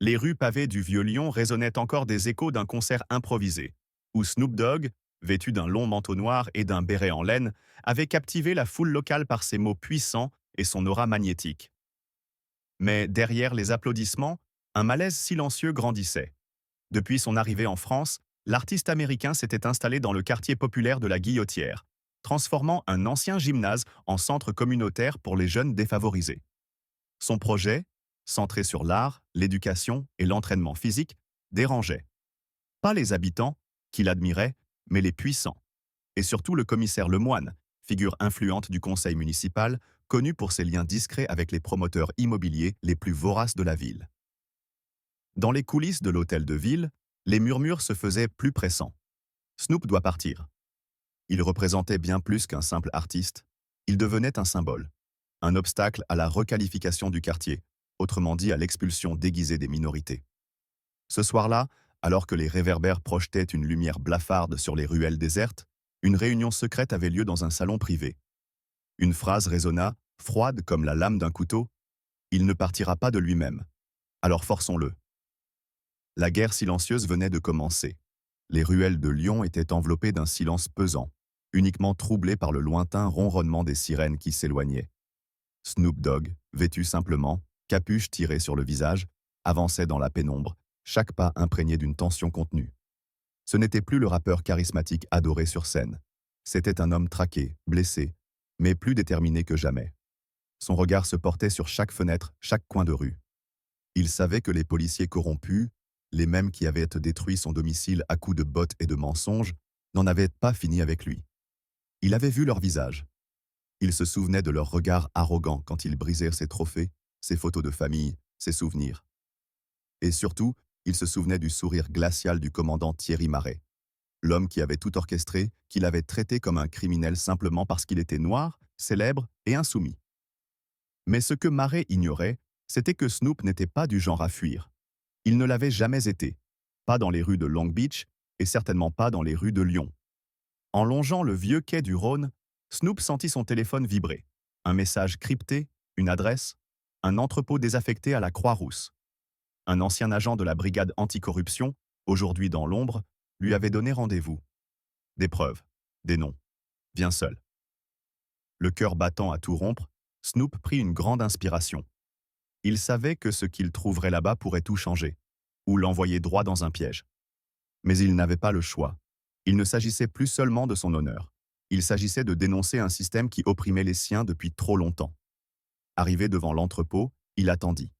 Les rues pavées du Vieux-Lyon résonnaient encore des échos d'un concert improvisé, où Snoop Dogg, vêtu d'un long manteau noir et d'un béret en laine, avait captivé la foule locale par ses mots puissants et son aura magnétique. Mais derrière les applaudissements, un malaise silencieux grandissait. Depuis son arrivée en France, l'artiste américain s'était installé dans le quartier populaire de la Guillotière, transformant un ancien gymnase en centre communautaire pour les jeunes défavorisés. Son projet, centré sur l'art, l'éducation et l'entraînement physique, dérangeait. Pas les habitants, qui l'admiraient, mais les puissants. Et surtout le commissaire Lemoine, figure influente du conseil municipal, connu pour ses liens discrets avec les promoteurs immobiliers les plus voraces de la ville. Dans les coulisses de l'hôtel de ville, les murmures se faisaient plus pressants. Snoop doit partir. Il représentait bien plus qu'un simple artiste. Il devenait un symbole, un obstacle à la requalification du quartier, autrement dit à l'expulsion déguisée des minorités. Ce soir-là, alors que les réverbères projetaient une lumière blafarde sur les ruelles désertes, une réunion secrète avait lieu dans un salon privé. Une phrase résonna, froide comme la lame d'un couteau: « Il ne partira pas de lui-même. Alors forçons-le. » La guerre silencieuse venait de commencer. Les ruelles de Lyon étaient enveloppées d'un silence pesant, uniquement troublé par le lointain ronronnement des sirènes qui s'éloignaient. Snoop Dogg, vêtu simplement, capuche tirée sur le visage, avançait dans la pénombre, chaque pas imprégné d'une tension contenue. Ce n'était plus le rappeur charismatique adoré sur scène. C'était un homme traqué, blessé, mais plus déterminé que jamais. Son regard se portait sur chaque fenêtre, chaque coin de rue. Il savait que les policiers corrompus, les mêmes qui avaient détruit son domicile à coups de bottes et de mensonges, n'en avaient pas fini avec lui. Il avait vu leur visage. Il se souvenait de leur regard arrogant quand ils brisèrent ses trophées, ses photos de famille, ses souvenirs. Et surtout, il se souvenait du sourire glacial du commandant Thierry Marais, l'homme qui avait tout orchestré, qu'il avait traité comme un criminel simplement parce qu'il était noir, célèbre et insoumis. Mais ce que Marais ignorait, c'était que Snoop n'était pas du genre à fuir. Il ne l'avait jamais été, pas dans les rues de Long Beach et certainement pas dans les rues de Lyon. En longeant le vieux quai du Rhône, Snoop sentit son téléphone vibrer. Un message crypté, une adresse, un entrepôt désaffecté à la Croix-Rousse. Un ancien agent de la brigade anticorruption, aujourd'hui dans l'ombre, lui avait donné rendez-vous. Des preuves, des noms. Viens seul. Le cœur battant à tout rompre, Snoop prit une grande inspiration. Il savait que ce qu'il trouverait là-bas pourrait tout changer, ou l'envoyer droit dans un piège. Mais il n'avait pas le choix. Il ne s'agissait plus seulement de son honneur. Il s'agissait de dénoncer un système qui opprimait les siens depuis trop longtemps. Arrivé devant l'entrepôt, il attendit.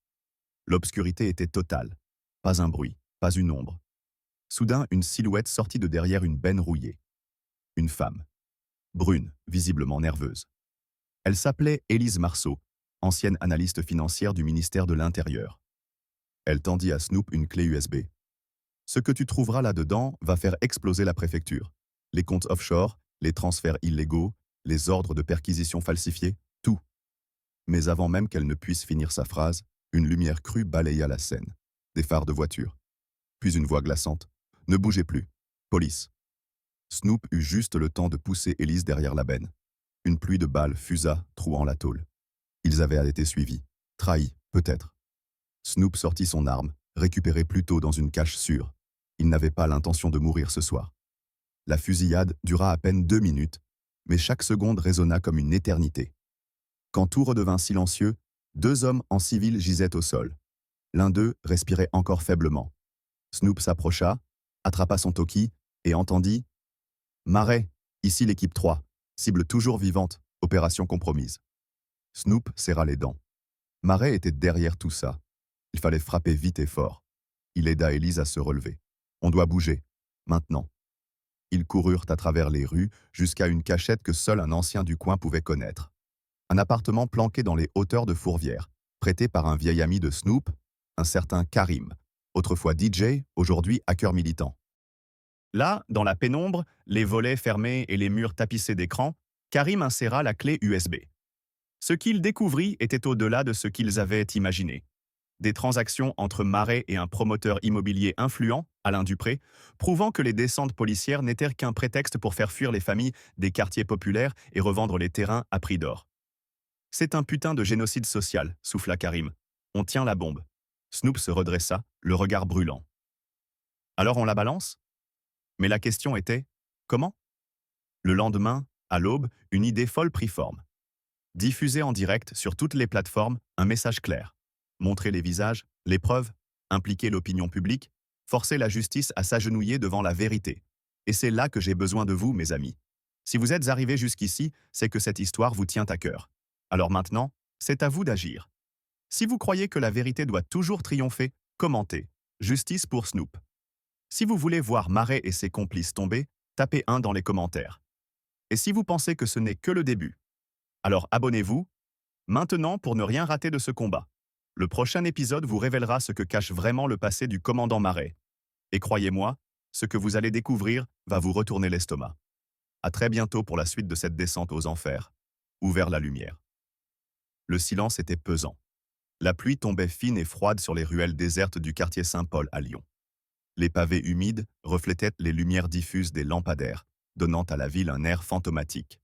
L'obscurité était totale. Pas un bruit, pas une ombre. Soudain, une silhouette sortit de derrière une benne rouillée. Une femme. Brune, visiblement nerveuse. Elle s'appelait Élise Marceau, ancienne analyste financière du ministère de l'Intérieur. Elle tendit à Snoop une clé USB. Ce que tu trouveras là-dedans va faire exploser la préfecture. Les comptes offshore, les transferts illégaux, les ordres de perquisition falsifiés, tout. Mais avant même qu'elle ne puisse finir sa phrase, une lumière crue balaya la scène. Des phares de voiture. Puis une voix glaçante. Ne bougez plus. Police. Snoop eut juste le temps de pousser Élise derrière la benne. Une pluie de balles fusa, trouant la tôle. Ils avaient été suivis. Trahis, peut-être. Snoop sortit son arme, récupérée plus tôt dans une cache sûre. Il n'avait pas l'intention de mourir ce soir. La fusillade dura à peine 2 minutes, mais chaque seconde résonna comme une éternité. Quand tout redevint silencieux, 2 hommes en civil gisaient au sol. L'un d'eux respirait encore faiblement. Snoop s'approcha, attrapa son toki et entendit « Marais, ici l'équipe 3, cible toujours vivante, opération compromise ». Snoop serra les dents. Marais était derrière tout ça. Il fallait frapper vite et fort. Il aida Élise à se relever. « On doit bouger, maintenant ». Ils coururent à travers les rues jusqu'à une cachette que seul un ancien du coin pouvait connaître. Un appartement planqué dans les hauteurs de Fourvière, prêté par un vieil ami de Snoop, un certain Karim, autrefois DJ, aujourd'hui hacker militant. Là, dans la pénombre, les volets fermés et les murs tapissés d'écrans, Karim inséra la clé USB. Ce qu'il découvrit était au-delà de ce qu'ils avaient imaginé. Des transactions entre Marais et un promoteur immobilier influent, Alain Dupré, prouvant que les descentes policières n'étaient qu'un prétexte pour faire fuir les familles des quartiers populaires et revendre les terrains à prix d'or. « C'est un putain de génocide social », souffla Karim. « On tient la bombe. » Snoop se redressa, le regard brûlant. Alors on la balance? Mais la question était, comment? Le lendemain, à l'aube, une idée folle prit forme. Diffuser en direct sur toutes les plateformes un message clair. Montrer les visages, les preuves, impliquer l'opinion publique, forcer la justice à s'agenouiller devant la vérité. Et c'est là que j'ai besoin de vous, mes amis. Si vous êtes arrivés jusqu'ici, c'est que cette histoire vous tient à cœur. Alors maintenant, c'est à vous d'agir. Si vous croyez que la vérité doit toujours triompher, commentez. Justice pour Snoop. Si vous voulez voir Marais et ses complices tomber, tapez 1 dans les commentaires. Et si vous pensez que ce n'est que le début, alors abonnez-vous maintenant pour ne rien rater de ce combat. Le prochain épisode vous révélera ce que cache vraiment le passé du commandant Marais. Et croyez-moi, ce que vous allez découvrir va vous retourner l'estomac. À très bientôt pour la suite de cette descente aux enfers, ou vers la lumière. Le silence était pesant. La pluie tombait fine et froide sur les ruelles désertes du quartier Saint-Paul à Lyon. Les pavés humides reflétaient les lumières diffuses des lampadaires, donnant à la ville un air fantomatique.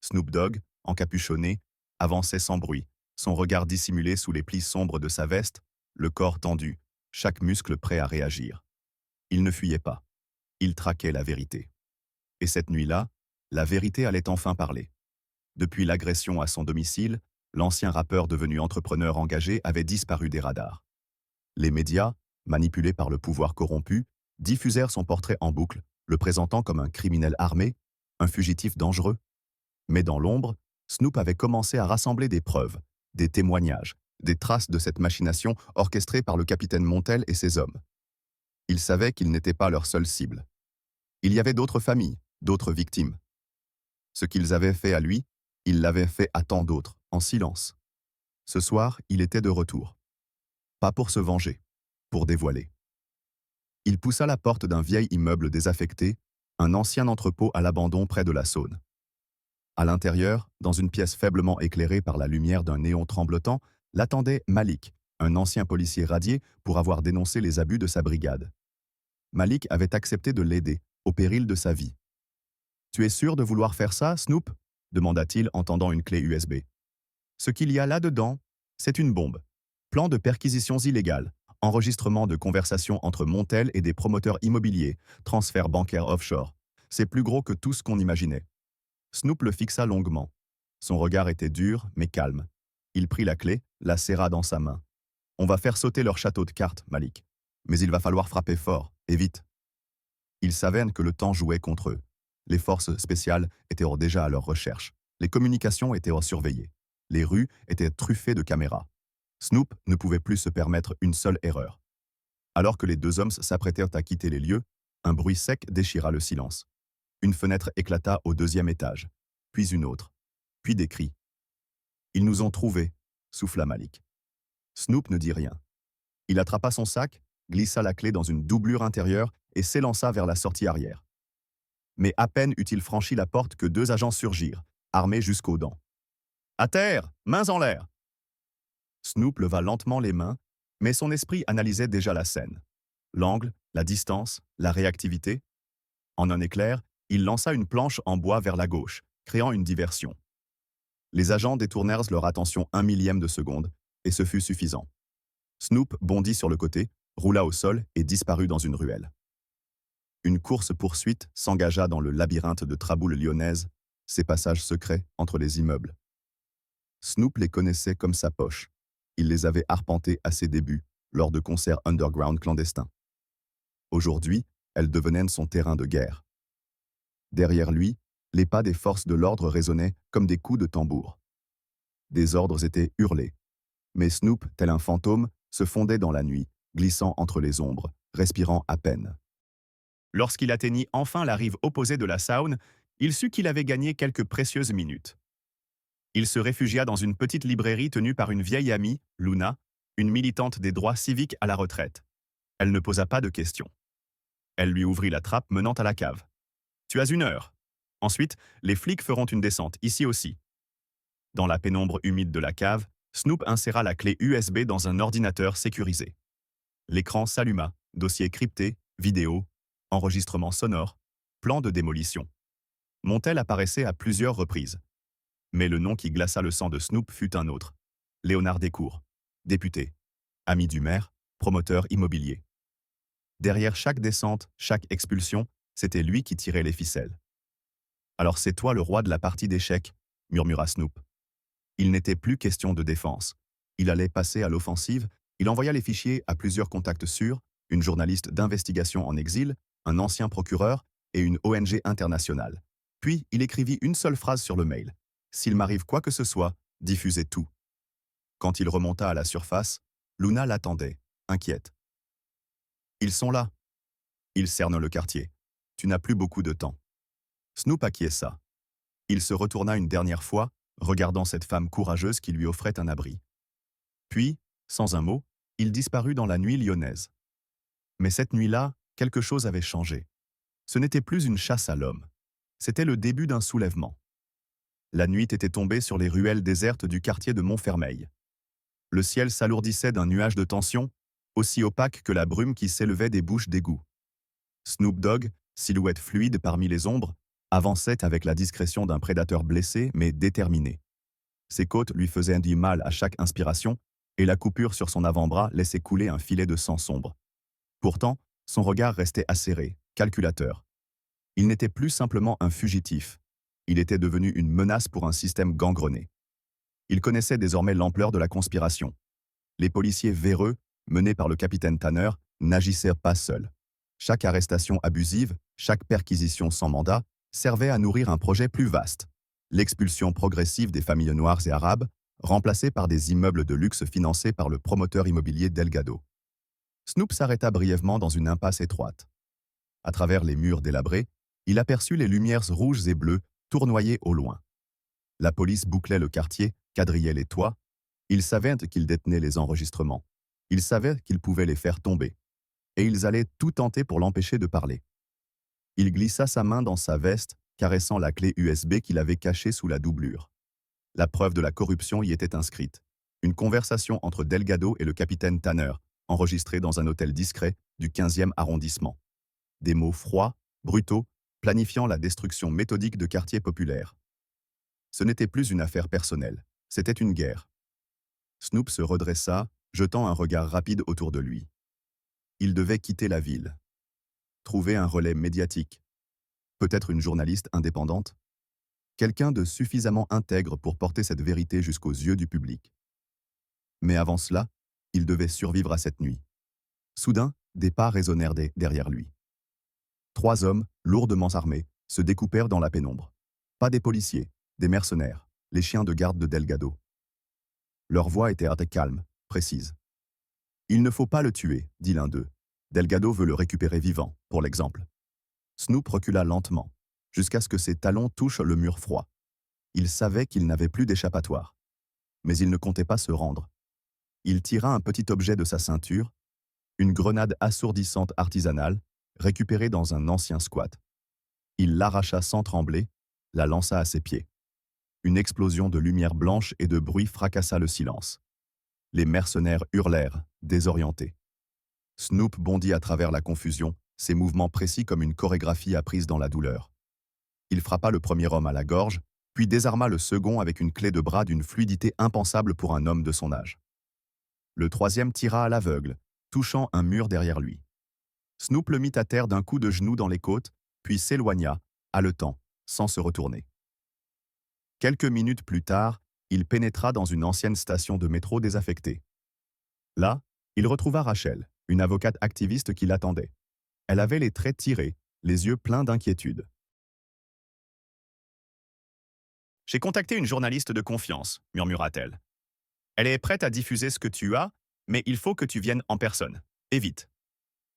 Snoop Dogg, encapuchonné, avançait sans bruit, son regard dissimulé sous les plis sombres de sa veste, le corps tendu, chaque muscle prêt à réagir. Il ne fuyait pas. Il traquait la vérité. Et cette nuit-là, la vérité allait enfin parler. Depuis l'agression à son domicile, l'ancien rappeur devenu entrepreneur engagé avait disparu des radars. Les médias, manipulés par le pouvoir corrompu, diffusèrent son portrait en boucle, le présentant comme un criminel armé, un fugitif dangereux. Mais dans l'ombre, Snoop avait commencé à rassembler des preuves, des témoignages, des traces de cette machination orchestrée par le capitaine Montel et ses hommes. Il savait qu'il n'était pas leur seule cible. Il y avait d'autres familles, d'autres victimes. Ce qu'ils avaient fait à lui, ils l'avaient fait à tant d'autres, en silence. Ce soir, il était de retour. Pas pour se venger, pour dévoiler. Il poussa la porte d'un vieil immeuble désaffecté, un ancien entrepôt à l'abandon près de la Saône. À l'intérieur, dans une pièce faiblement éclairée par la lumière d'un néon tremblotant, l'attendait Malik, un ancien policier radié pour avoir dénoncé les abus de sa brigade. Malik avait accepté de l'aider, au péril de sa vie. « Tu es sûr de vouloir faire ça, Snoop ?» demanda-t-il en tendant une clé USB. « Ce qu'il y a là-dedans, c'est une bombe. Plan de perquisitions illégales, enregistrement de conversations entre Montel et des promoteurs immobiliers, transfert bancaire offshore. C'est plus gros que tout ce qu'on imaginait. » Snoop le fixa longuement. Son regard était dur, mais calme. Il prit la clé, la serra dans sa main. « On va faire sauter leur château de cartes, Malik. Mais il va falloir frapper fort, et vite. » Ils savaient que le temps jouait contre eux. Les forces spéciales étaient déjà à leur recherche. Les communications étaient surveillées. Les rues étaient truffées de caméras. Snoop ne pouvait plus se permettre une seule erreur. Alors que les deux hommes s'apprêtèrent à quitter les lieux, un bruit sec déchira le silence. Une fenêtre éclata au 2e étage, puis une autre, puis des cris. « Ils nous ont trouvés », souffla Malik. Snoop ne dit rien. Il attrapa son sac, glissa la clé dans une doublure intérieure et s'élança vers la sortie arrière. Mais à peine eut-il franchi la porte que 2 agents surgirent, armés jusqu'aux dents. « À terre, mains en l'air !» Snoop leva lentement les mains, mais son esprit analysait déjà la scène. L'angle, la distance, la réactivité. En un éclair, il lança une planche en bois vers la gauche, créant une diversion. Les agents détournèrent leur attention 1 millième de seconde, et ce fut suffisant. Snoop bondit sur le côté, roula au sol et disparut dans une ruelle. Une course-poursuite s'engagea dans le labyrinthe de traboules lyonnaises, ces passages secrets entre les immeubles. Snoop les connaissait comme sa poche. Il les avait arpentés à ses débuts, lors de concerts underground clandestins. Aujourd'hui, elles devenaient son terrain de guerre. Derrière lui, les pas des forces de l'ordre résonnaient comme des coups de tambour. Des ordres étaient hurlés. Mais Snoop, tel un fantôme, se fondait dans la nuit, glissant entre les ombres, respirant à peine. Lorsqu'il atteignit enfin la rive opposée de la Saône, il sut qu'il avait gagné quelques précieuses minutes. Il se réfugia dans une petite librairie tenue par une vieille amie, Luna, une militante des droits civiques à la retraite. Elle ne posa pas de questions. Elle lui ouvrit la trappe menant à la cave. « Tu as 1 heure. Ensuite, les flics feront une descente, ici aussi. » Dans la pénombre humide de la cave, Snoop inséra la clé USB dans un ordinateur sécurisé. L'écran s'alluma, dossier crypté, vidéo, enregistrement sonore, plan de démolition. Montel apparaissait à plusieurs reprises. Mais le nom qui glaça le sang de Snoop fut un autre. Léonard Descours, député. ami du maire, promoteur immobilier. Derrière chaque descente, chaque expulsion, c'était lui qui tirait les ficelles. Alors c'est toi le roi de la partie d'échecs, murmura Snoop. Il n'était plus question de défense. Il allait passer à l'offensive, il envoya les fichiers à plusieurs contacts sûrs, une journaliste d'investigation en exil, un ancien procureur et une ONG internationale. Puis il écrivit une seule phrase sur le mail. S'il m'arrive quoi que ce soit, diffusez tout. Quand il remonta à la surface, Luna l'attendait, inquiète. Ils sont là. Ils cernent le quartier. Tu n'as plus beaucoup de temps. Snoop acquiesça. Il se retourna une dernière fois, regardant cette femme courageuse qui lui offrait un abri. Puis, sans un mot, il disparut dans la nuit lyonnaise. Mais cette nuit-là, quelque chose avait changé. Ce n'était plus une chasse à l'homme. C'était le début d'un soulèvement. La nuit était tombée sur les ruelles désertes du quartier de Montfermeil. Le ciel s'alourdissait d'un nuage de tension, aussi opaque que la brume qui s'élevait des bouches d'égout. Snoop Dogg, silhouette fluide parmi les ombres, avançait avec la discrétion d'un prédateur blessé mais déterminé. Ses côtes lui faisaient du mal à chaque inspiration, et la coupure sur son avant-bras laissait couler un filet de sang sombre. Pourtant, son regard restait acéré, calculateur. Il n'était plus simplement un fugitif. Il était devenu une menace pour un système gangrené. Il connaissait désormais l'ampleur de la conspiration. Les policiers véreux, menés par le capitaine Tanner, n'agissaient pas seuls. Chaque arrestation abusive, chaque perquisition sans mandat, servait à nourrir un projet plus vaste. L'expulsion progressive des familles noires et arabes, remplacée par des immeubles de luxe financés par le promoteur immobilier Delgado. Snoop s'arrêta brièvement dans une impasse étroite. À travers les murs délabrés, il aperçut les lumières rouges et bleues tournoyer au loin. La police bouclait le quartier, quadrillait les toits. Ils savaient qu'ils détenaient les enregistrements. Ils savaient qu'ils pouvaient les faire tomber. Et ils allaient tout tenter pour l'empêcher de parler. Il glissa sa main dans sa veste, caressant la clé USB qu'il avait cachée sous la doublure. La preuve de la corruption y était inscrite. Une conversation entre Delgado et le capitaine Tanner, enregistrée dans un hôtel discret du 15e arrondissement. Des mots froids, brutaux, planifiant la destruction méthodique de quartiers populaires. Ce n'était plus une affaire personnelle, c'était une guerre. Snoop se redressa, jetant un regard rapide autour de lui. Il devait quitter la ville. Trouver un relais médiatique. Peut-être une journaliste indépendante. Quelqu'un de suffisamment intègre pour porter cette vérité jusqu'aux yeux du public. Mais avant cela, il devait survivre à cette nuit. Soudain, des pas résonnèrent derrière lui. 3 hommes, lourdement armés, se découpèrent dans la pénombre. Pas des policiers, des mercenaires, les chiens de garde de Delgado. Leur voix était calme, précise. « Il ne faut pas le tuer », dit l'un d'eux. Delgado veut le récupérer vivant, pour l'exemple. Snoop recula lentement, jusqu'à ce que ses talons touchent le mur froid. Il savait qu'il n'avait plus d'échappatoire. Mais il ne comptait pas se rendre. Il tira un petit objet de sa ceinture, une grenade assourdissante artisanale, récupérée dans un ancien squat. Il l'arracha sans trembler, la lança à ses pieds. Une explosion de lumière blanche et de bruit fracassa le silence. Les mercenaires hurlèrent, désorientés. Snoop bondit à travers la confusion, ses mouvements précis comme une chorégraphie apprise dans la douleur. Il frappa le premier homme à la gorge, puis désarma le second avec une clé de bras d'une fluidité impensable pour un homme de son âge. Le troisième tira à l'aveugle, touchant un mur derrière lui. Snoop le mit à terre d'un coup de genou dans les côtes, puis s'éloigna, haletant, sans se retourner. Quelques minutes plus tard, il pénétra dans une ancienne station de métro désaffectée. Là, il retrouva Rachel, une avocate activiste qui l'attendait. Elle avait les traits tirés, les yeux pleins d'inquiétude. « J'ai contacté une journaliste de confiance, murmura-t-elle. Elle est prête à diffuser ce que tu as, mais il faut que tu viennes en personne. Et vite. »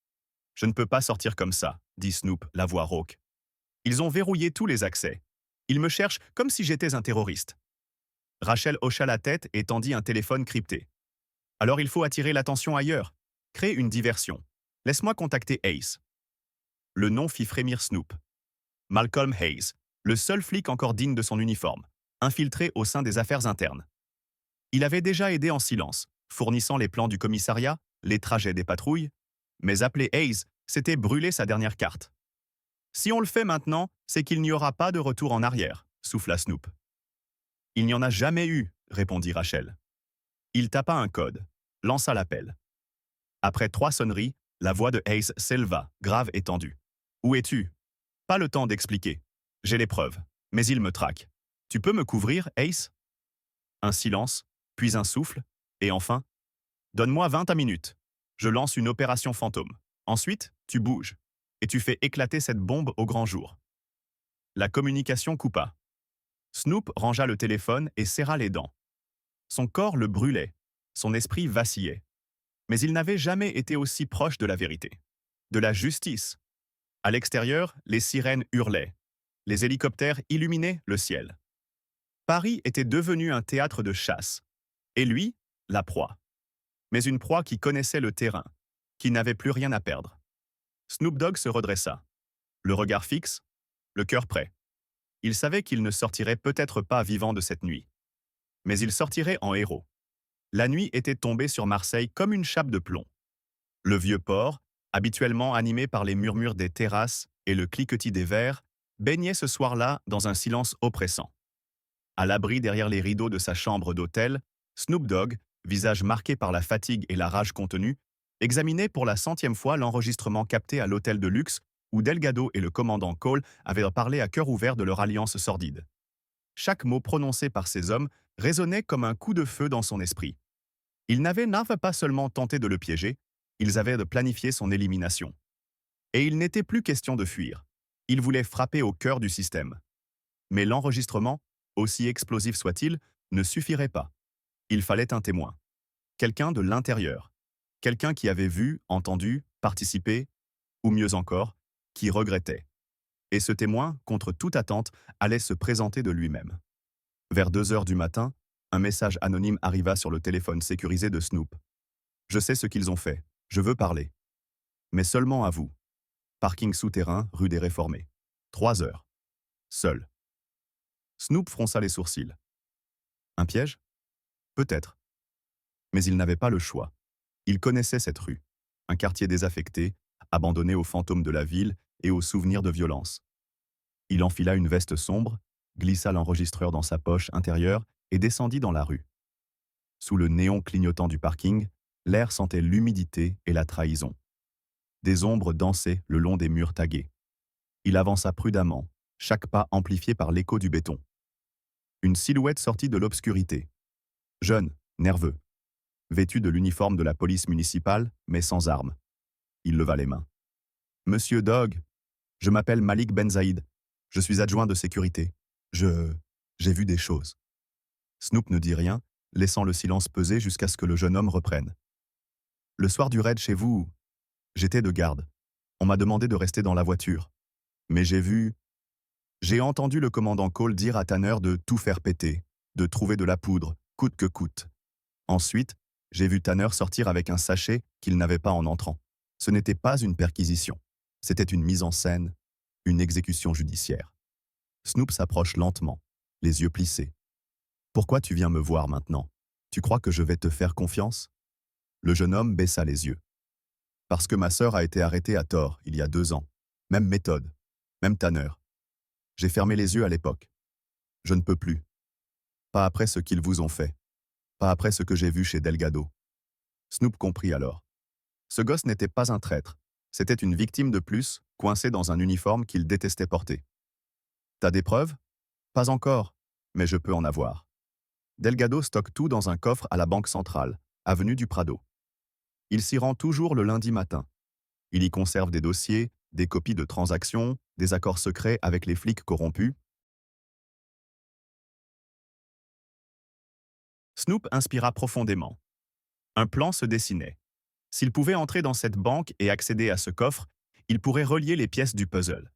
« Je ne peux pas sortir comme ça, » dit Snoop, la voix rauque. « Ils ont verrouillé tous les accès. Ils me cherchent comme si j'étais un terroriste. » Rachel hocha la tête et tendit un téléphone crypté. « Alors il faut attirer l'attention ailleurs. Créer une diversion. Laisse-moi contacter Ace. » Le nom fit frémir Snoop. Malcolm Hayes, le seul flic encore digne de son uniforme, infiltré au sein des affaires internes. Il avait déjà aidé en silence, fournissant les plans du commissariat, les trajets des patrouilles, mais appeler Hayes, c'était brûler sa dernière carte. « Si on le fait maintenant, c'est qu'il n'y aura pas de retour en arrière, » souffla Snoop. « Il n'y en a jamais eu, » répondit Rachel. Il tapa un code, lança l'appel. Après 3 sonneries, la voix de Ace s'éleva, grave et tendue. Où es-tu? Pas le temps d'expliquer. J'ai les preuves. Mais il me traque. Tu peux me couvrir, Ace? Un silence, puis un souffle, et enfin, donne-moi 20 minutes. Je lance une opération fantôme. Ensuite, tu bouges, et tu fais éclater cette bombe au grand jour. La communication coupa. Snoop rangea le téléphone et serra les dents. Son corps le brûlait, son esprit vacillait. Mais il n'avait jamais été aussi proche de la vérité. De la justice. À l'extérieur, les sirènes hurlaient. Les hélicoptères illuminaient le ciel. Paris était devenu un théâtre de chasse. Et lui, la proie. Mais une proie qui connaissait le terrain, qui n'avait plus rien à perdre. Snoop Dogg se redressa. Le regard fixe, le cœur prêt. Il savait qu'il ne sortirait peut-être pas vivant de cette nuit. Mais il sortirait en héros. La nuit était tombée sur Marseille comme une chape de plomb. Le vieux port, habituellement animé par les murmures des terrasses et le cliquetis des verres, baignait ce soir-là dans un silence oppressant. À l'abri derrière les rideaux de sa chambre d'hôtel, Snoop Dogg, visage marqué par la fatigue et la rage contenue, examinait pour la 100e fois l'enregistrement capté à l'hôtel de luxe où Delgado et le commandant Cole avaient parlé à cœur ouvert de leur alliance sordide. Chaque mot prononcé par ces hommes résonnait comme un coup de feu dans son esprit. Ils n'avaient pas seulement tenté de le piéger, ils avaient planifié son élimination. Et il n'était plus question de fuir. Ils voulaient frapper au cœur du système. Mais l'enregistrement, aussi explosif soit-il, ne suffirait pas. Il fallait un témoin. Quelqu'un de l'intérieur. Quelqu'un qui avait vu, entendu, participé, ou mieux encore, qui regrettait. Et ce témoin, contre toute attente, allait se présenter de lui-même. Vers 2 heures du matin, un message anonyme arriva sur le téléphone sécurisé de Snoop. « Je sais ce qu'ils ont fait. Je veux parler. Mais seulement à vous. Parking souterrain, rue des Réformés. 3 heures. Seul. » Snoop fronça les sourcils. Un piège? Peut-être. Mais il n'avait pas le choix. Il connaissait cette rue. Un quartier désaffecté, abandonné aux fantômes de la ville et aux souvenirs de violence. Il enfila une veste sombre, glissa l'enregistreur dans sa poche intérieure et descendit dans la rue. Sous le néon clignotant du parking, l'air sentait l'humidité et la trahison. Des ombres dansaient le long des murs tagués. Il avança prudemment, chaque pas amplifié par l'écho du béton. Une silhouette sortit de l'obscurité. Jeune, nerveux. Vêtu de l'uniforme de la police municipale, mais sans armes. Il leva les mains. « Monsieur Dogg, je m'appelle Malik Benzaïd. Je suis adjoint de sécurité. J'ai vu des choses. » Snoop ne dit rien, laissant le silence peser jusqu'à ce que le jeune homme reprenne. « Le soir du raid chez vous, j'étais de garde. On m'a demandé de rester dans la voiture. Mais j'ai entendu le commandant Cole dire à Tanner de tout faire péter, de trouver de la poudre, coûte que coûte. Ensuite, j'ai vu Tanner sortir avec un sachet qu'il n'avait pas en entrant. Ce n'était pas une perquisition. C'était une mise en scène, une exécution judiciaire. » Snoop s'approche lentement, les yeux plissés. « Pourquoi tu viens me voir maintenant? Tu crois que je vais te faire confiance ?» Le jeune homme baissa les yeux. « Parce que ma sœur a été arrêtée à tort, il y a 2 ans. Même méthode, même Tanner. J'ai fermé les yeux à l'époque. Je ne peux plus. Pas après ce qu'ils vous ont fait. Pas après ce que j'ai vu chez Delgado. » Snoop comprit alors. Ce gosse n'était pas un traître. C'était une victime de plus, coincée dans un uniforme qu'il détestait porter. « T'as des preuves? » ?»« Pas encore, mais je peux en avoir. Delgado stocke tout dans un coffre à la Banque centrale, avenue du Prado. Il s'y rend toujours le lundi matin. Il y conserve des dossiers, des copies de transactions, des accords secrets avec les flics corrompus. Snoop inspira profondément. Un plan se dessinait. S'il pouvait entrer dans cette banque et accéder à ce coffre, il pourrait relier les pièces du puzzle.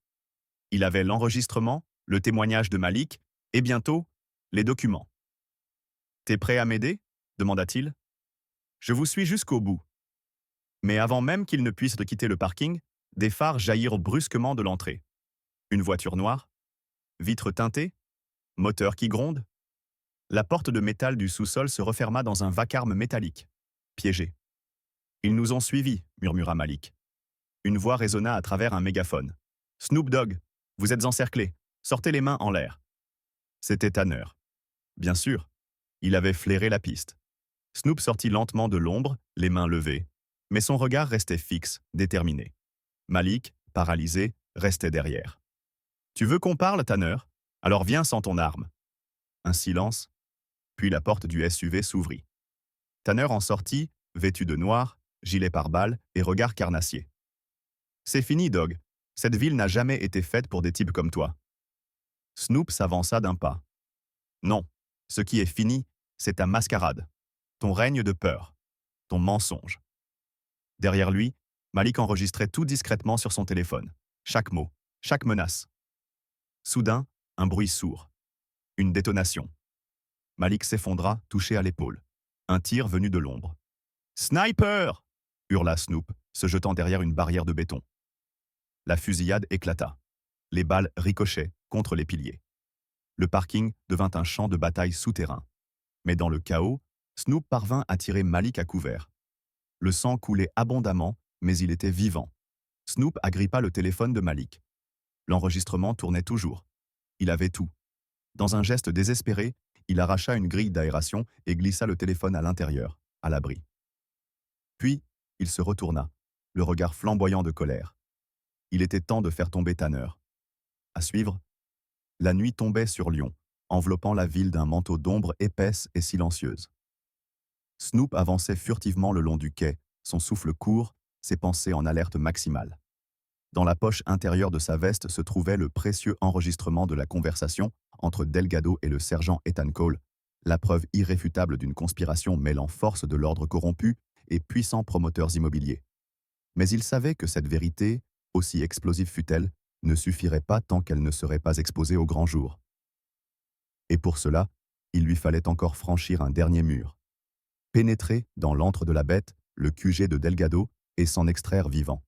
Il avait l'enregistrement, le témoignage de Malik, et bientôt, les documents. « T'es prêt à m'aider » demanda-t-il. « Je vous suis jusqu'au bout. » Mais avant même qu'il ne puisse quitter le parking, des phares jaillirent brusquement de l'entrée. Une voiture noire, vitres teintées, moteur qui gronde. La porte de métal du sous-sol se referma dans un vacarme métallique. Piégé. « Ils nous ont suivis » murmura Malik. Une voix résonna à travers un mégaphone. « Snoop Dogg, vous êtes encerclés. Sortez les mains en l'air. » C'était Tanner. Bien sûr, il avait flairé la piste. Snoop sortit lentement de l'ombre, les mains levées. Mais son regard restait fixe, déterminé. Malik, paralysé, restait derrière. Tu veux qu'on parle, Tanner? Alors viens sans ton arme. Un silence, puis la porte du SUV s'ouvrit. Tanner en sortit, vêtu de noir, gilet pare-balles et regard carnassier. C'est fini, Dog. Cette ville n'a jamais été faite pour des types comme toi. Snoop s'avança d'un pas. Non, ce qui est fini, c'est ta mascarade, ton règne de peur, ton mensonge. Derrière lui, Malik enregistrait tout discrètement sur son téléphone. Chaque mot, chaque menace. Soudain, un bruit sourd. Une détonation. Malik s'effondra, touché à l'épaule. Un tir venu de l'ombre. Sniper! Hurla Snoop, se jetant derrière une barrière de béton. La fusillade éclata. Les balles ricochaient contre les piliers. Le parking devint un champ de bataille souterrain. Mais dans le chaos, Snoop parvint à tirer Malik à couvert. Le sang coulait abondamment, mais il était vivant. Snoop agrippa le téléphone de Malik. L'enregistrement tournait toujours. Il avait tout. Dans un geste désespéré, il arracha une grille d'aération et glissa le téléphone à l'intérieur, à l'abri. Puis, il se retourna, le regard flamboyant de colère. Il était temps de faire tomber Tanner. À suivre, la nuit tombait sur Lyon, enveloppant la ville d'un manteau d'ombre épaisse et silencieuse. Snoop avançait furtivement le long du quai, son souffle court, ses pensées en alerte maximale. Dans la poche intérieure de sa veste se trouvait le précieux enregistrement de la conversation entre Delgado et le sergent Ethan Cole, la preuve irréfutable d'une conspiration mêlant force de l'ordre corrompu et puissants promoteurs immobiliers. Mais il savait que cette vérité, aussi explosive fût-elle, ne suffirait pas tant qu'elle ne serait pas exposée au grand jour. Et pour cela, il lui fallait encore franchir un dernier mur. Pénétrer dans l'antre de la bête, le QG de Delgado, et s'en extraire vivant.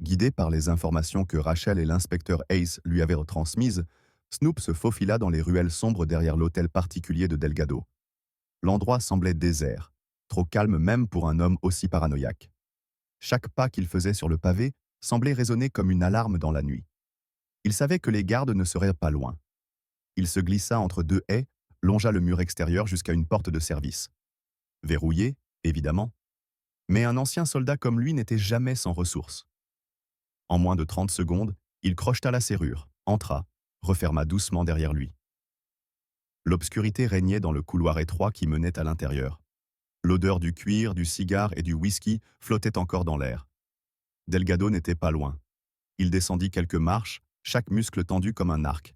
Guidé par les informations que Rachel et l'inspecteur Ace lui avaient retransmises, Snoop se faufila dans les ruelles sombres derrière l'hôtel particulier de Delgado. L'endroit semblait désert, trop calme même pour un homme aussi paranoïaque. Chaque pas qu'il faisait sur le pavé semblait résonner comme une alarme dans la nuit. Il savait que les gardes ne seraient pas loin. Il se glissa entre deux haies, longea le mur extérieur jusqu'à une porte de service. Verrouillée, évidemment. Mais un ancien soldat comme lui n'était jamais sans ressources. En moins de 30 secondes, il crocheta la serrure, entra, referma doucement derrière lui. L'obscurité régnait dans le couloir étroit qui menait à l'intérieur. L'odeur du cuir, du cigare et du whisky flottait encore dans l'air. Delgado n'était pas loin. Il descendit quelques marches, chaque muscle tendu comme un arc.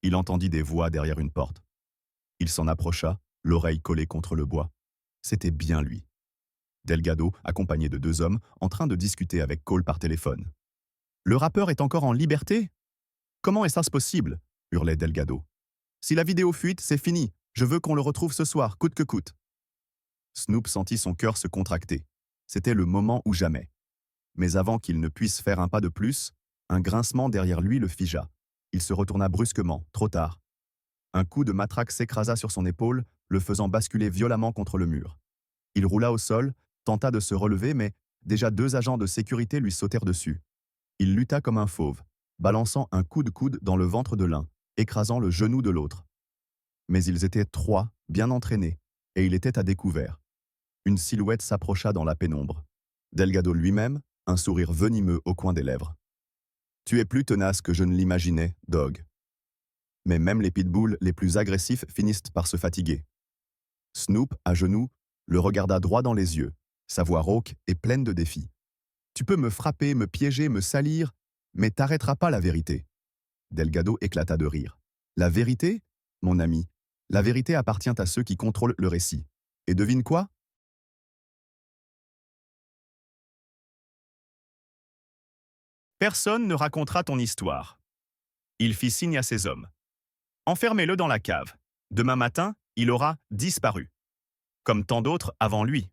Il entendit des voix derrière une porte. Il s'en approcha, l'oreille collée contre le bois. C'était bien lui. Delgado, accompagné de deux hommes, en train de discuter avec Cole par téléphone. « Le rappeur est encore en liberté? Comment est-ce possible ?» hurlait Delgado. « Si la vidéo fuite, c'est fini. Je veux qu'on le retrouve ce soir, coûte que coûte. » Snoop sentit son cœur se contracter. C'était le moment ou jamais. Mais avant qu'il ne puisse faire un pas de plus, un grincement derrière lui le figea. Il se retourna brusquement, trop tard. Un coup de matraque s'écrasa sur son épaule, le faisant basculer violemment contre le mur. Il roula au sol, tenta de se relever, mais déjà deux agents de sécurité lui sautèrent dessus. Il lutta comme un fauve, balançant un coup de coude dans le ventre de l'un, écrasant le genou de l'autre. Mais ils étaient trois, bien entraînés, et il était à découvert. Une silhouette s'approcha dans la pénombre. Delgado lui-même, un sourire venimeux au coin des lèvres. « Tu es plus tenace que je ne l'imaginais, Dog. » Mais même les pitbulls les plus agressifs finissent par se fatiguer. Snoop, à genoux, le regarda droit dans les yeux, sa voix rauque et pleine de défis. « Tu peux me frapper, me piéger, me salir, mais t'arrêteras pas la vérité. » Delgado éclata de rire. « La vérité, mon ami, la vérité appartient à ceux qui contrôlent le récit. Et devine quoi? Personne ne racontera ton histoire. » Il fit signe à ses hommes. « Enfermez-le dans la cave. Demain matin, il aura disparu. Comme tant d'autres avant lui. »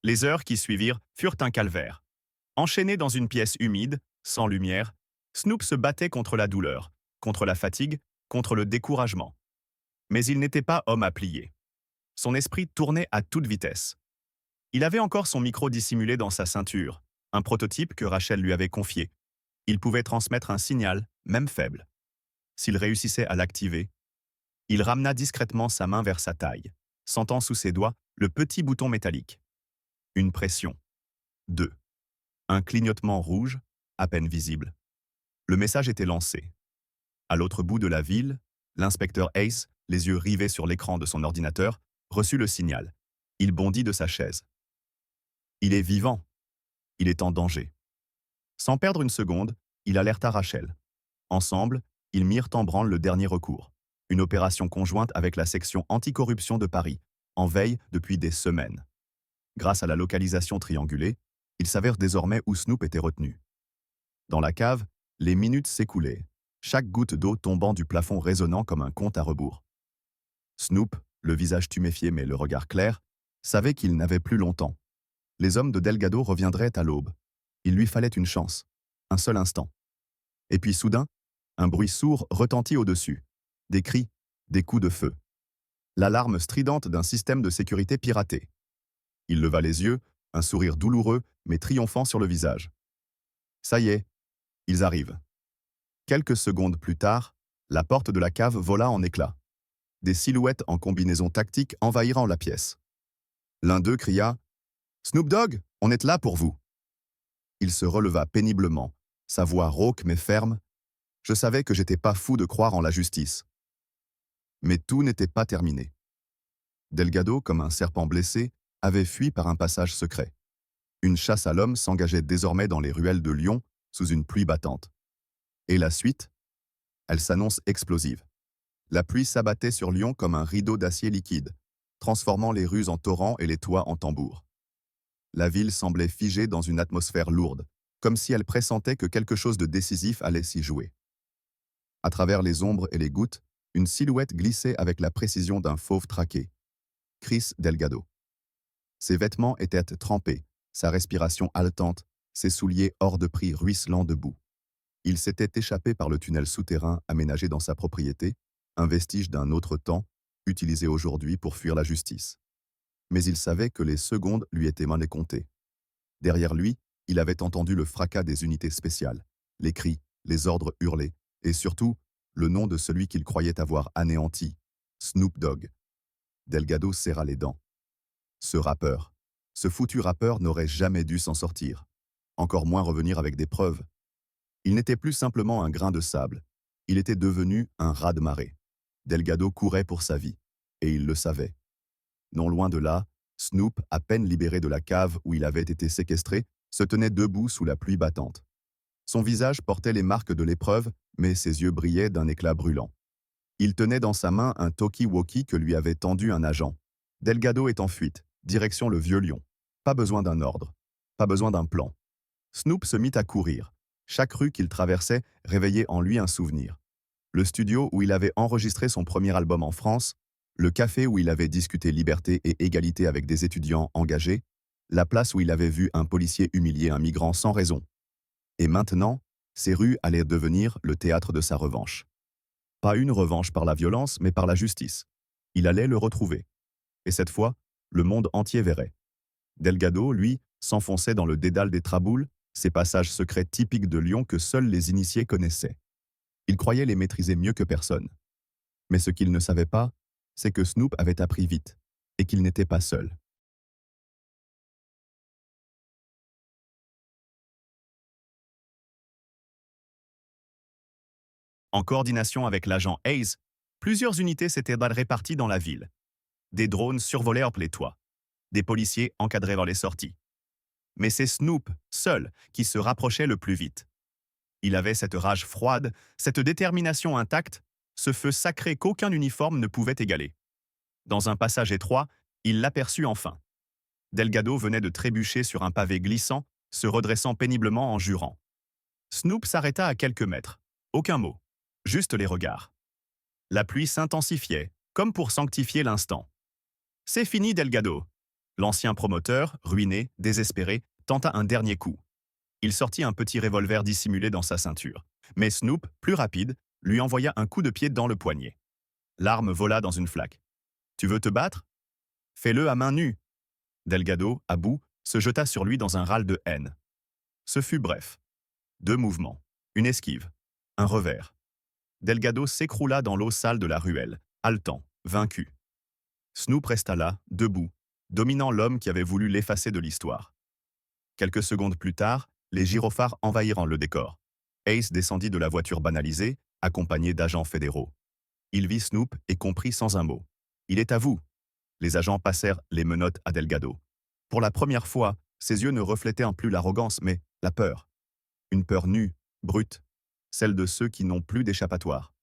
Les heures qui suivirent furent un calvaire. Enchaîné dans une pièce humide, sans lumière, Snoop se battait contre la douleur, contre la fatigue, contre le découragement. Mais il n'était pas homme à plier. Son esprit tournait à toute vitesse. Il avait encore son micro dissimulé dans sa ceinture, un prototype que Rachel lui avait confié. Il pouvait transmettre un signal, même faible. S'il réussissait à l'activer, il ramena discrètement sa main vers sa taille, sentant sous ses doigts le petit bouton métallique. Une pression, 2. Un clignotement rouge, à peine visible. Le message était lancé. À l'autre bout de la ville, l'inspecteur Ace, les yeux rivés sur l'écran de son ordinateur, reçut le signal. Il bondit de sa chaise. Il est vivant. Il est en danger. Sans perdre une seconde, il alerta Rachel. Ensemble, ils mirent en branle le dernier recours, une opération conjointe avec la section anticorruption de Paris, en veille depuis des semaines. Grâce à la localisation triangulée, ils savèrent désormais où Snoop était retenu. Dans la cave, les minutes s'écoulaient, chaque goutte d'eau tombant du plafond résonnant comme un compte à rebours. Snoop, le visage tuméfié mais le regard clair, savait qu'il n'avait plus longtemps. Les hommes de Delgado reviendraient à l'aube. Il lui fallait une chance, un seul instant. Et puis soudain, un bruit sourd retentit au-dessus. Des cris, des coups de feu. L'alarme stridente d'un système de sécurité piraté. Il leva les yeux, un sourire douloureux mais triomphant sur le visage. Ça y est, ils arrivent. Quelques secondes plus tard, la porte de la cave vola en éclats. Des silhouettes en combinaison tactique envahirent la pièce. L'un d'eux cria « Snoop Dogg, on est là pour vous !» Il se releva péniblement, sa voix rauque mais ferme. Je savais que j'étais pas fou de croire en la justice. Mais tout n'était pas terminé. Delgado, comme un serpent blessé, avait fui par un passage secret. Une chasse à l'homme s'engageait désormais dans les ruelles de Lyon sous une pluie battante. Et la suite? Elle s'annonce explosive. La pluie s'abattait sur Lyon comme un rideau d'acier liquide, transformant les rues en torrents et les toits en tambours. La ville semblait figée dans une atmosphère lourde, comme si elle pressentait que quelque chose de décisif allait s'y jouer. À travers les ombres et les gouttes, une silhouette glissait avec la précision d'un fauve traqué. Chris Delgado. Ses vêtements étaient trempés, sa respiration haletante, ses souliers hors de prix ruisselant de boue. Il s'était échappé par le tunnel souterrain aménagé dans sa propriété, un vestige d'un autre temps, utilisé aujourd'hui pour fuir la justice. Mais il savait que les secondes lui étaient mal comptées. Derrière lui, il avait entendu le fracas des unités spéciales, les cris, les ordres hurlés, et surtout, le nom de celui qu'il croyait avoir anéanti, Snoop Dogg. Delgado serra les dents. Ce rappeur, ce foutu rappeur n'aurait jamais dû s'en sortir, encore moins revenir avec des preuves. Il n'était plus simplement un grain de sable, il était devenu un raz-de-marée. Delgado courait pour sa vie, et il le savait. Non loin de là, Snoop, à peine libéré de la cave où il avait été séquestré, se tenait debout sous la pluie battante. Son visage portait les marques de l'épreuve, mais ses yeux brillaient d'un éclat brûlant. Il tenait dans sa main un talkie-walkie que lui avait tendu un agent. Delgado est en fuite, direction le Vieux Lyon. Pas besoin d'un ordre, pas besoin d'un plan. Snoop se mit à courir. Chaque rue qu'il traversait réveillait en lui un souvenir. Le studio où il avait enregistré son premier album en France, le café où il avait discuté liberté et égalité avec des étudiants engagés, la place où il avait vu un policier humilier un migrant sans raison. Et maintenant, ces rues allaient devenir le théâtre de sa revanche. Pas une revanche par la violence, mais par la justice. Il allait le retrouver. Et cette fois, le monde entier verrait. Delgado, lui, s'enfonçait dans le dédale des Traboules, ces passages secrets typiques de Lyon que seuls les initiés connaissaient. Il croyait les maîtriser mieux que personne. Mais ce qu'il ne savait pas, c'est que Snoop avait appris vite, et qu'il n'était pas seul. En coordination avec l'agent Hayes, plusieurs unités s'étaient réparties dans la ville. Des drones survolèrent les toits. Des policiers encadraient vers les sorties. Mais c'est Snoop, seul, qui se rapprochait le plus vite. Il avait cette rage froide, cette détermination intacte, ce feu sacré qu'aucun uniforme ne pouvait égaler. Dans un passage étroit, il l'aperçut enfin. Delgado venait de trébucher sur un pavé glissant, se redressant péniblement en jurant. Snoop s'arrêta à quelques mètres. Aucun mot, juste les regards. La pluie s'intensifiait, comme pour sanctifier l'instant. « C'est fini, Delgado !» L'ancien promoteur, ruiné, désespéré, tenta un dernier coup. Il sortit un petit revolver dissimulé dans sa ceinture. Mais Snoop, plus rapide, lui envoya un coup de pied dans le poignet. L'arme vola dans une flaque. « Tu veux te battre ? Fais-le à main nue !» Delgado, à bout, se jeta sur lui dans un râle de haine. Ce fut bref. 2 mouvements, une esquive, un revers. Delgado s'écroula dans l'eau sale de la ruelle, haletant, vaincu. Snoop resta là, debout, dominant l'homme qui avait voulu l'effacer de l'histoire. Quelques secondes plus tard, les gyrophares envahirent le décor. Ace descendit de la voiture banalisée, accompagné d'agents fédéraux. Il vit Snoop et comprit sans un mot. « Il est à vous !» Les agents passèrent les menottes à Delgado. Pour la première fois, ses yeux ne reflétaient plus l'arrogance, mais la peur. Une peur nue, brute, celle de ceux qui n'ont plus d'échappatoire.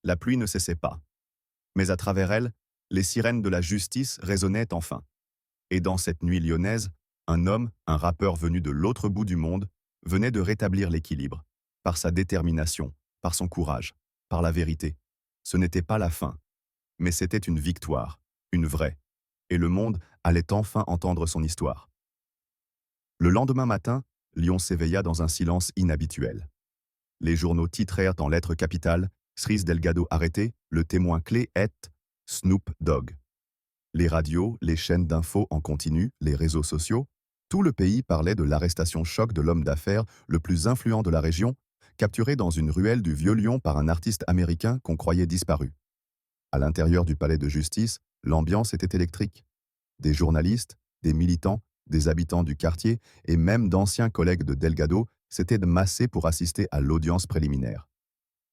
La pluie ne cessait pas. Mais à travers elle, les sirènes de la justice résonnaient enfin. Et dans cette nuit lyonnaise, un homme, un rappeur venu de l'autre bout du monde, venait de rétablir l'équilibre, par sa détermination, par son courage, par la vérité. Ce n'était pas la fin, mais c'était une victoire, une vraie. Et le monde allait enfin entendre son histoire. Le lendemain matin, Lyon s'éveilla dans un silence inhabituel. Les journaux titrèrent en lettres capitales « Sriz Delgado arrêté, le témoin clé est Snoop Dogg ». Les radios, les chaînes d'infos en continu, les réseaux sociaux, tout le pays parlait de l'arrestation choc de l'homme d'affaires le plus influent de la région, capturé dans une ruelle du Vieux-Lyon par un artiste américain qu'on croyait disparu. À l'intérieur du palais de justice, l'ambiance était électrique. Des journalistes, des militants, des habitants du quartier et même d'anciens collègues de Delgado s'étaient massés pour assister à l'audience préliminaire.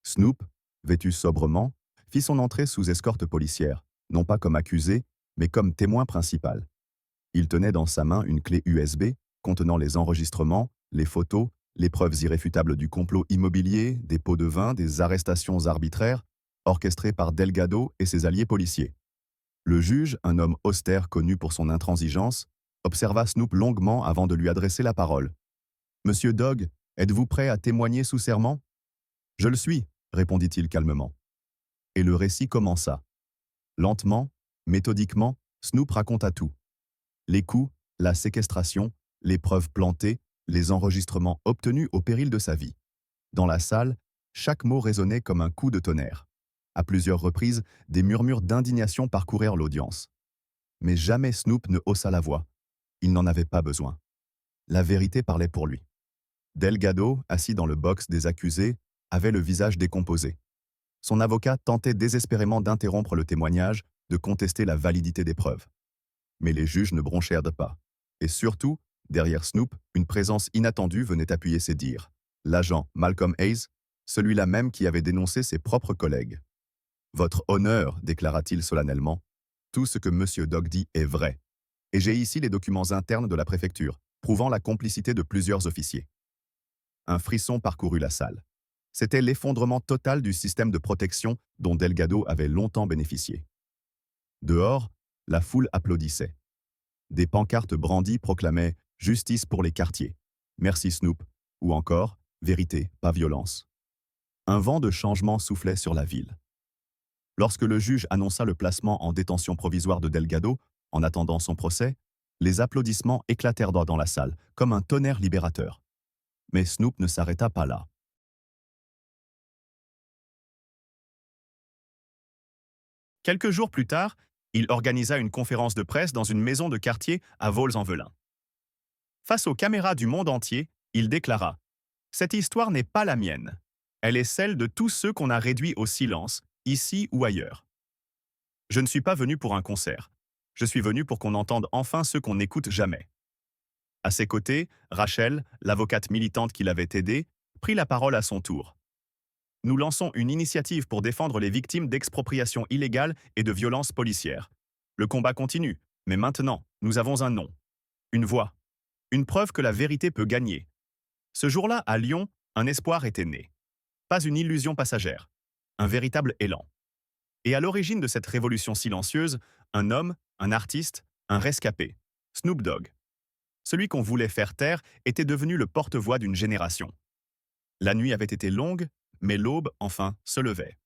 Snoop, vêtu sobrement, fit son entrée sous escorte policière, non pas comme accusé, mais comme témoin principal. Il tenait dans sa main une clé USB contenant les enregistrements, les photos, les preuves irréfutables du complot immobilier, des pots de vin, des arrestations arbitraires, orchestrées par Delgado et ses alliés policiers. Le juge, un homme austère connu pour son intransigeance, observa Snoop longuement avant de lui adresser la parole. « Monsieur Dogg, êtes-vous prêt à témoigner sous serment ?»« Je le suis », répondit-il calmement. Et le récit commença. Lentement, méthodiquement, Snoop raconta tout. Les coups, la séquestration, les preuves plantées, les enregistrements obtenus au péril de sa vie. Dans la salle, chaque mot résonnait comme un coup de tonnerre. À plusieurs reprises, des murmures d'indignation parcoururent l'audience. Mais jamais Snoop ne haussa la voix. Il n'en avait pas besoin. La vérité parlait pour lui. Delgado, assis dans le box des accusés, avait le visage décomposé. Son avocat tentait désespérément d'interrompre le témoignage, de contester la validité des preuves. Mais les juges ne bronchèrent pas. Et surtout, derrière Snoop, une présence inattendue venait appuyer ses dires. L'agent Malcolm Hayes, celui-là même qui avait dénoncé ses propres collègues. « Votre honneur, déclara-t-il solennellement, tout ce que M. Dogg dit est vrai. Et j'ai ici les documents internes de la préfecture, prouvant la complicité de plusieurs officiers. » Un frisson parcourut la salle. C'était l'effondrement total du système de protection dont Delgado avait longtemps bénéficié. Dehors, la foule applaudissait. Des pancartes brandies proclamaient « Justice pour les quartiers »,« Merci Snoop » ou encore « Vérité, pas violence ». Un vent de changement soufflait sur la ville. Lorsque le juge annonça le placement en détention provisoire de Delgado, en attendant son procès, les applaudissements éclatèrent dans la salle, comme un tonnerre libérateur. Mais Snoop ne s'arrêta pas là. Quelques jours plus tard, il organisa une conférence de presse dans une maison de quartier à Vaux-en-Velin. Face aux caméras du monde entier, il déclara « Cette histoire n'est pas la mienne. Elle est celle de tous ceux qu'on a réduits au silence, ici ou ailleurs. Je ne suis pas venu pour un concert. Je suis venu pour qu'on entende enfin ceux qu'on n'écoute jamais. » À ses côtés, Rachel, l'avocate militante qui l'avait aidé, prit la parole à son tour. Nous lançons une initiative pour défendre les victimes d'expropriation illégale et de violences policières. Le combat continue, mais maintenant, nous avons un nom, une voix, une preuve que la vérité peut gagner. Ce jour-là, à Lyon, un espoir était né. Pas une illusion passagère, un véritable élan. Et à l'origine de cette révolution silencieuse, un homme, un artiste, un rescapé, Snoop Dogg. Celui qu'on voulait faire taire était devenu le porte-voix d'une génération. La nuit avait été longue, mais l'aube, enfin, se levait.